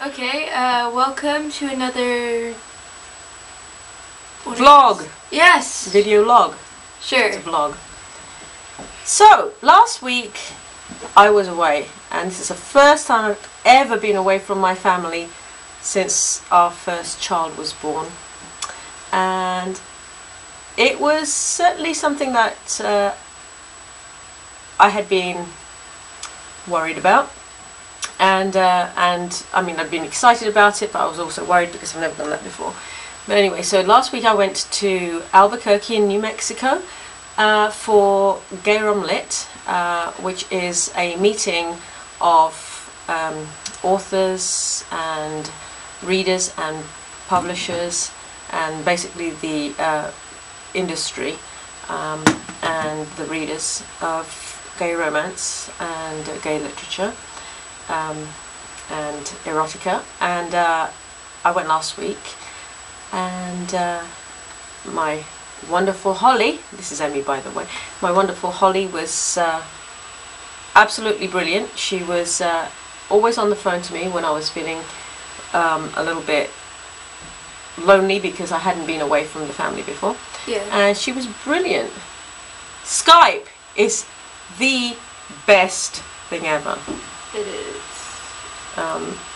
Okay, welcome to another... vlog. Yes. Video log. Sure. It's a vlog. So, last week I was away, and this is the first time I've ever been away from my family since our first child was born. And it was certainly something that I had been worried about. And I mean, I'd been excited about it, but I was also worried because I've never done that before. But anyway, so last week I went to Albuquerque in New Mexico for Gay Rom Lit, which is a meeting of authors and readers and publishers and basically the industry and the readers of gay romance and gay literature and erotica. And I went last week, and my wonderful Holly, this is Emmy by the way, my wonderful Holly was absolutely brilliant. She was always on the phone to me when I was feeling a little bit lonely because I hadn't been away from the family before. Yeah. And she was brilliant. Skype is the best thing ever. It is.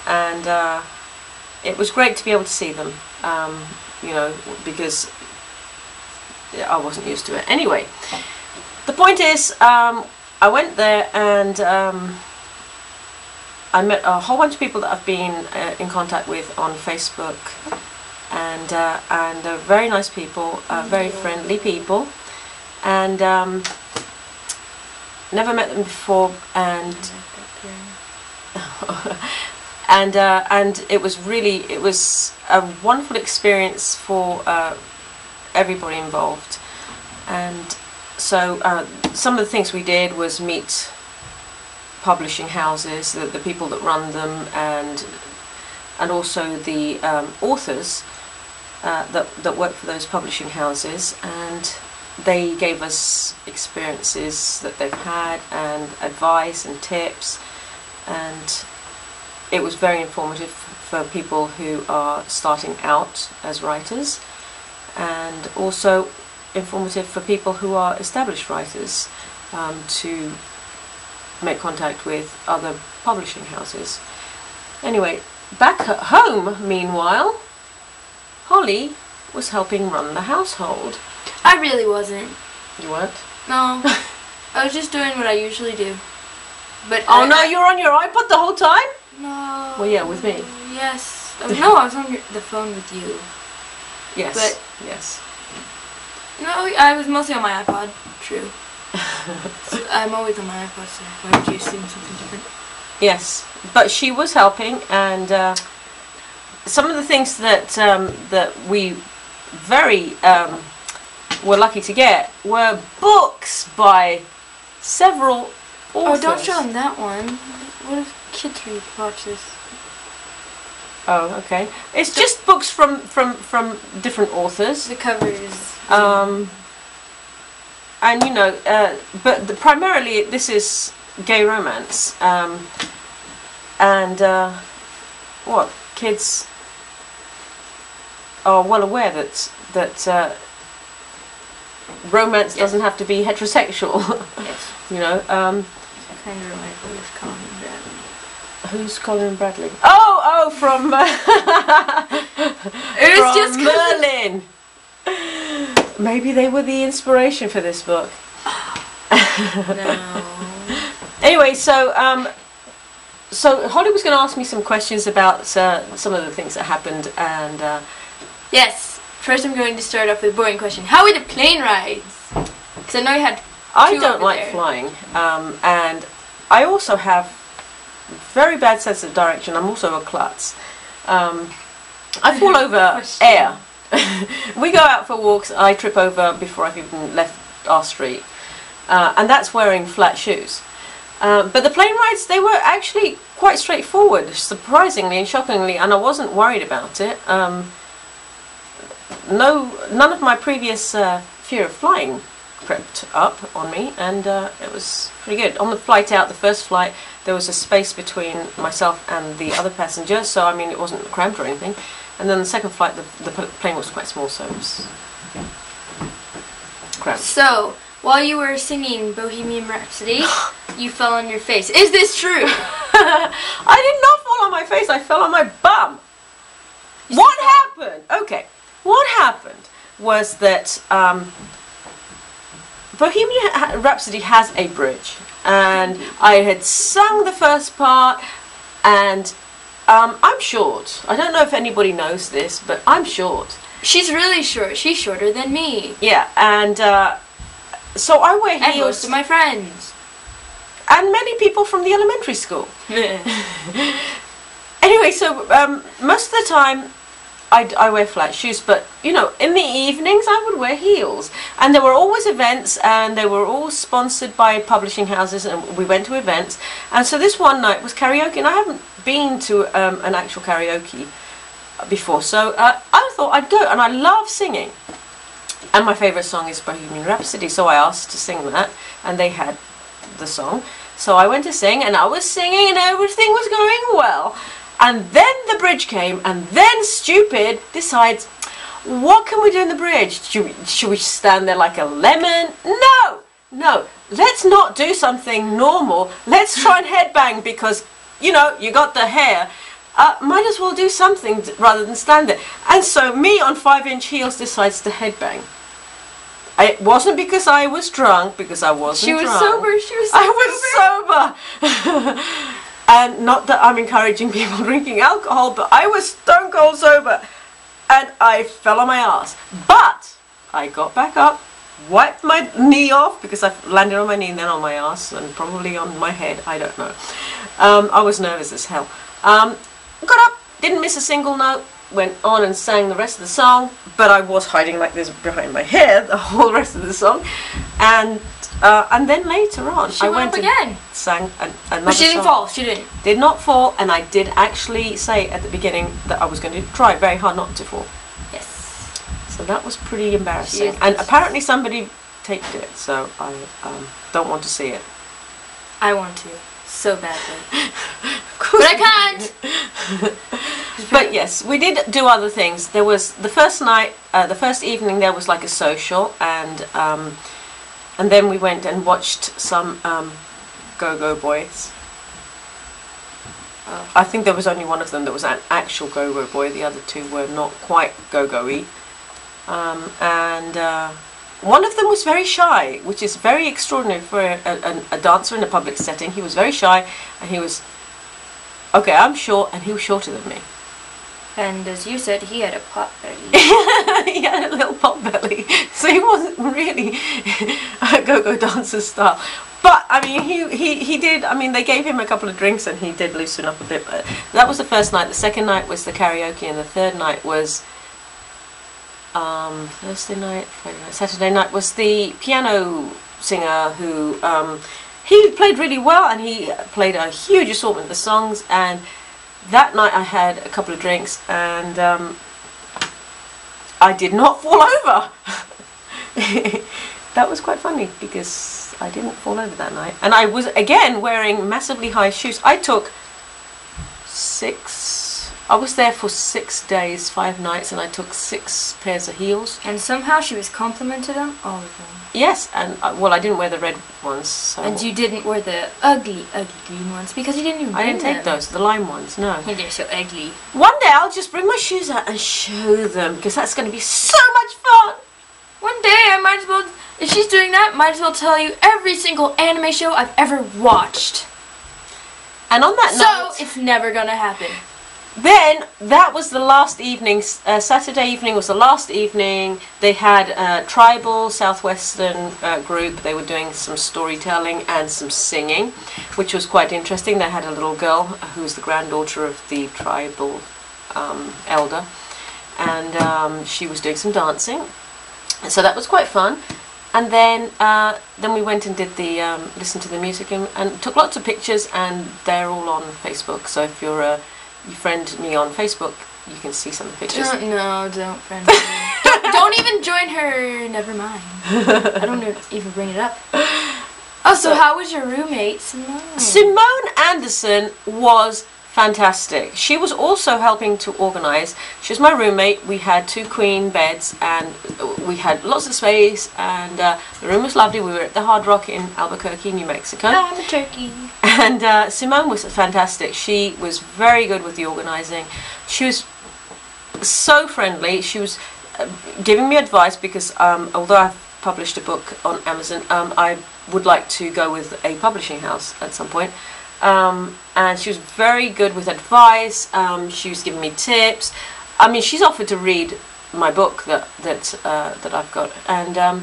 And it was great to be able to see them, you know, because I wasn't used to it. Anyway, the point is, I went there and I met a whole bunch of people that I've been in contact with on Facebook, and they're very nice people, very friendly people, and never met them before, and and it was a wonderful experience for everybody involved. And so some of the things we did was meet publishing houses, the people that run them, and also the authors that work for those publishing houses, and they gave us experiences that they've had and advice and tips, and it was very informative for people who are starting out as writers, and also informative for people who are established writers to make contact with other publishing houses. Anyway, back at home, meanwhile, Holly was helping run the household. I really wasn't. You weren't? No. I was just doing what I usually do. But oh no, you're on your iPod the whole time? No. Well, yeah, with me. Yes. Oh, no, I was on the phone with you. Yes. But yes. No, I was mostly on my iPod. True. So I'm always on my iPod, so why would you assume something different? Yes, but she was helping, and some of the things that that we very were lucky to get were books by several authors. Oh, don't show them that one. What if kids read watch this? Oh, okay. It's just books from different authors. The covers. And you know, but primarily this is gay romance, and what kids are well aware that romance doesn't have to be heterosexual. Yes. You know. Kind of like who's Colin Bradley. Who's Colin Bradley? Oh, from it was just Merlin. Maybe they were the inspiration for this book. No. Anyway, so Holly was going to ask me some questions about some of the things that happened, and yes. First, I'm going to start off with a boring question. How were the plane rides? Because I know you had. I don't like flying, and I also have very bad sense of direction. I'm also a klutz. I fall over air. We go out for walks, I trip over before I've even left our street, and that's wearing flat shoes. But the plane rides, they were actually quite straightforward, surprisingly and shockingly, and I wasn't worried about it. None of my previous fear of flying crept up on me, and it was pretty good. On the flight out, the first flight, there was a space between myself and the other passenger, so I mean it wasn't cramped or anything. And then the second flight, the plane was quite small, so it was cramped. So, while you were singing Bohemian Rhapsody, you fell on your face. Is this true? I did not fall on my face, I fell on my bum. What happened? Okay, what happened was that Bohemian Rhapsody has a bridge, and I had sung the first part, and I'm short. I don't know if anybody knows this, but I'm short. She's really short. She's shorter than me. Yeah, and so I wear heels. And most of my friends. And many people from the elementary school. Anyway, so most of the time I wear flat shoes, but you know, in the evenings I would wear heels. And there were always events, and they were all sponsored by publishing houses, and we went to events. And so this one night was karaoke, and I haven't been to an actual karaoke before, so I thought I'd go, and I love singing. And my favourite song is Bohemian Rhapsody, so I asked to sing that, and they had the song. So I went to sing, and I was singing, and everything was going well. And then the bridge came, and then Stupid decides, what can we do in the bridge? Should we stand there like a lemon? No, let's not do something normal. Let's try and headbang, because, you know, you got the hair. Might as well do something rather than stand there. And so me on 5-inch heels decides to headbang. It wasn't because I was drunk, because I wasn't drunk. She was sober. I was sober. And not that I'm encouraging people drinking alcohol, but I was stone cold sober. And I fell on my ass. But I got back up, wiped my knee off, because I landed on my knee and then on my ass, and probably on my head, I don't know. I was nervous as hell. Got up, didn't miss a single note, went on and sang the rest of the song, but I was hiding like this behind my hair the whole rest of the song. And then later on, I went up again. Sang another But she didn't song. fall. She didn't. Did not fall, and I did actually say at the beginning that I was going to try very hard not to fall. Yes. So that was pretty embarrassing. And apparently somebody taped it, so I don't want to see it. I want to. So badly. But I can't! But yes, we did do other things. There was the first night, the first evening there was like a social, and then we went and watched some Go-Go Boys. I think there was only one of them that was an actual Go-Go Boy. The other two were not quite Go-Go-y. One of them was very shy, which is very extraordinary for a dancer in a public setting. He was very shy, and he was, okay, I'm short, and he was shorter than me. And as you said, he had a pot belly. He had a little pot belly, so he wasn't really a go-go dancer style. But, I mean, he did, I mean, they gave him a couple of drinks, and he did loosen up a bit. But that was the first night. The second night was the karaoke, and the third night was Thursday night, Friday night, Saturday night was the piano singer who he played really well, and he played a huge assortment of songs. And that night I had a couple of drinks, and I did not fall over. That was quite funny, because I didn't fall over that night, and I was again wearing massively high shoes. I was there for 6 days, 5 nights, and I took 6 pairs of heels. And somehow she was complimented on all of them. Yes, and well, I didn't wear the red ones. So. And you didn't wear the ugly, ugly green ones, because you didn't even I didn't take those, the lime ones, no. They're so ugly. One day I'll just bring my shoes out and show them, because that's going to be so much fun. One day I might as well, if she's doing that, might as well tell you every single anime show I've ever watched. And on that note... So, it's never gonna happen. Then, that was the last evening. Saturday evening was the last evening. They had a tribal southwestern group. They were doing some storytelling and some singing, which was quite interesting. They had a little girl who was the granddaughter of the tribal elder, and she was doing some dancing. So that was quite fun. And then we went and did the listened to the music and took lots of pictures, and they're all on Facebook. So if you friend me on Facebook, you can see some of the pictures. Don't friend her. don't even join her. Never mind. I don't even bring it up. Oh, so how was your roommate, Simone? Simone Anderson was fantastic. She was also helping to organise. She was my roommate. We had 2 queen beds and we had lots of space, and the room was lovely. We were at the Hard Rock in Albuquerque, New Mexico. I'm a turkey. And Simone was fantastic. She was very good with the organising. She was so friendly. She was giving me advice because although I've published a book on Amazon, I would like to go with a publishing house at some point. And she was very good with advice. She was giving me tips. I mean, she's offered to read my book that I've got, and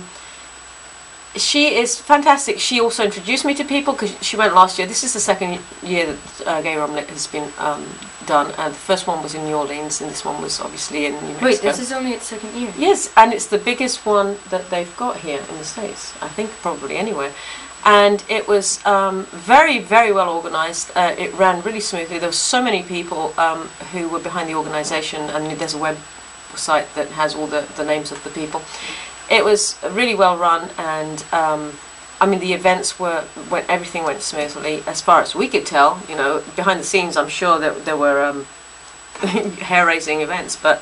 she is fantastic. She also introduced me to people because she went last year. This is the second year that Gay Rom Lit has been done, and the first one was in New Orleans, and this one was obviously in New Mexico. Wait, this is only its second year? Yes, and it's the biggest one that they've got here in the States. I think probably anywhere. And it was very, very well organised. It ran really smoothly. There were so many people who were behind the organisation, and there's a website that has all the names of the people. It was really well run, and I mean the events everything went smoothly as far as we could tell. You know, behind the scenes, I'm sure that there were hair-raising events, but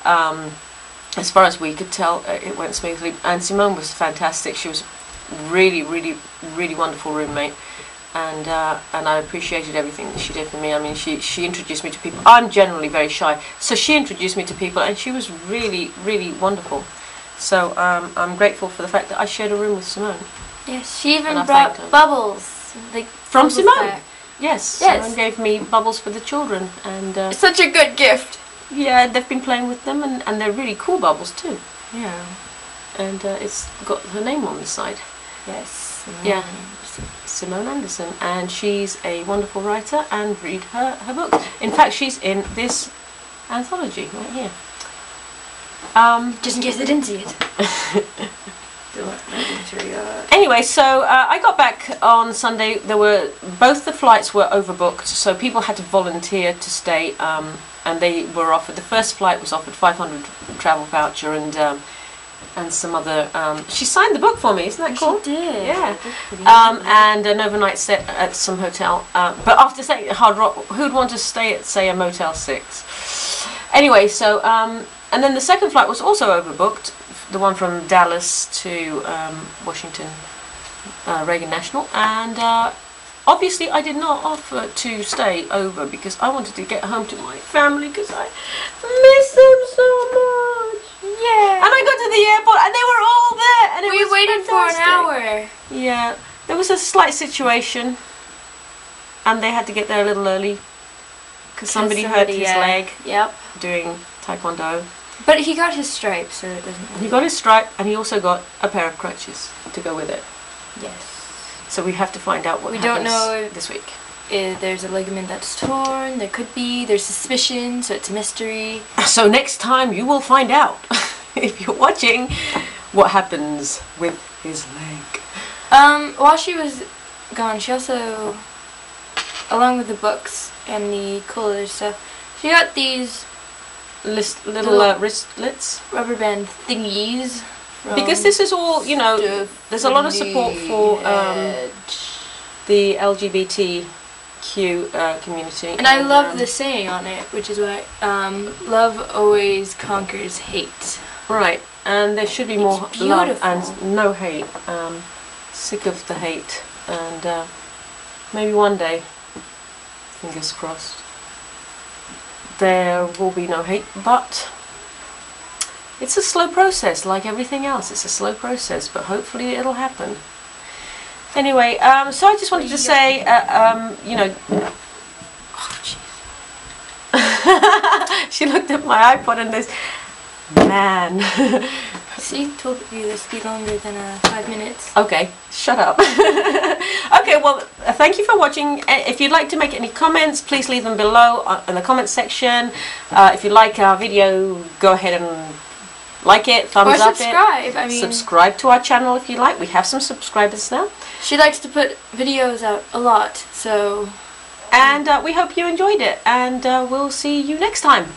as far as we could tell, it went smoothly. And Simone was fantastic. She was really, really, really wonderful roommate, and I appreciated everything that she did for me. I mean, she introduced me to people. I'm generally very shy, so she introduced me to people, and she was really, really wonderful. So I'm grateful for the fact that I shared a room with Simone. Yes, she even brought bubbles. Like from Simone. Back. Yes, Simone gave me bubbles for the children, and such a good gift. Yeah, they've been playing with them, and they're really cool bubbles too. Yeah, and it's got her name on the side. Yes. Yeah. Simone Anderson, and she's a wonderful writer, and read her books. In fact, she's in this anthology right here. Just in case they didn't see it. Anyway, so I got back on Sunday. Both the flights were overbooked, so people had to volunteer to stay, and they were offered. The first flight was offered 500 travel voucher and some other. She signed the book for me. Isn't that cool? She did. Yeah. And an overnight stay at some hotel. But after staying at Hard Rock, who'd want to stay at, say, a Motel 6? Anyway, so and then the second flight was also overbooked. The one from Dallas to Washington, Reagan National, and obviously I did not offer to stay over because I wanted to get home to my family because I miss them so much. Yeah. And I got to the airport and they were all there, and it was waited fantastic. for an hour. Yeah, there was a slight situation, and they had to get there a little early because somebody hurt his leg. Yep. Doing taekwondo. But he got his stripe, so it doesn't matter. He got his stripe, and he also got a pair of crutches to go with it. Yes. So we have to find out what happens don't know this week. If there's a ligament that's torn, there could be. There's suspicion, so it's a mystery. So next time you will find out, if you're watching, what happens with his leg. While she was gone, she also, along with the books and the cooler stuff, she got these little wristlets, rubber band thingies. Because this is all, you know, there's a lot of support for the LGBTQ community. And I love the saying on it, which is why love always conquers hate. Right, and there should be more love and no hate. Sick of the hate, and maybe one day, fingers crossed, there will be no hate, but it's a slow process, like everything else. It's a slow process, but hopefully it'll happen. Anyway, so I just wanted to say, you know, oh, jeez. She looked at my iPod and this, man. See, told you this would be longer than 5 minutes. Okay, shut up. Okay, well, thank you for watching. If you'd like to make any comments, please leave them below in the comments section. If you like our video, go ahead and like it, thumbs up subscribe. I mean, subscribe to our channel if you like. We have some subscribers now. She likes to put videos out a lot, so. And we hope you enjoyed it, and we'll see you next time.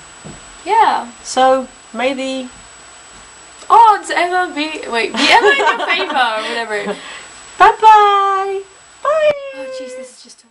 Yeah. So may the odds ever be ever in your favor or whatever. Bye bye. Bye. Oh jeez, this is just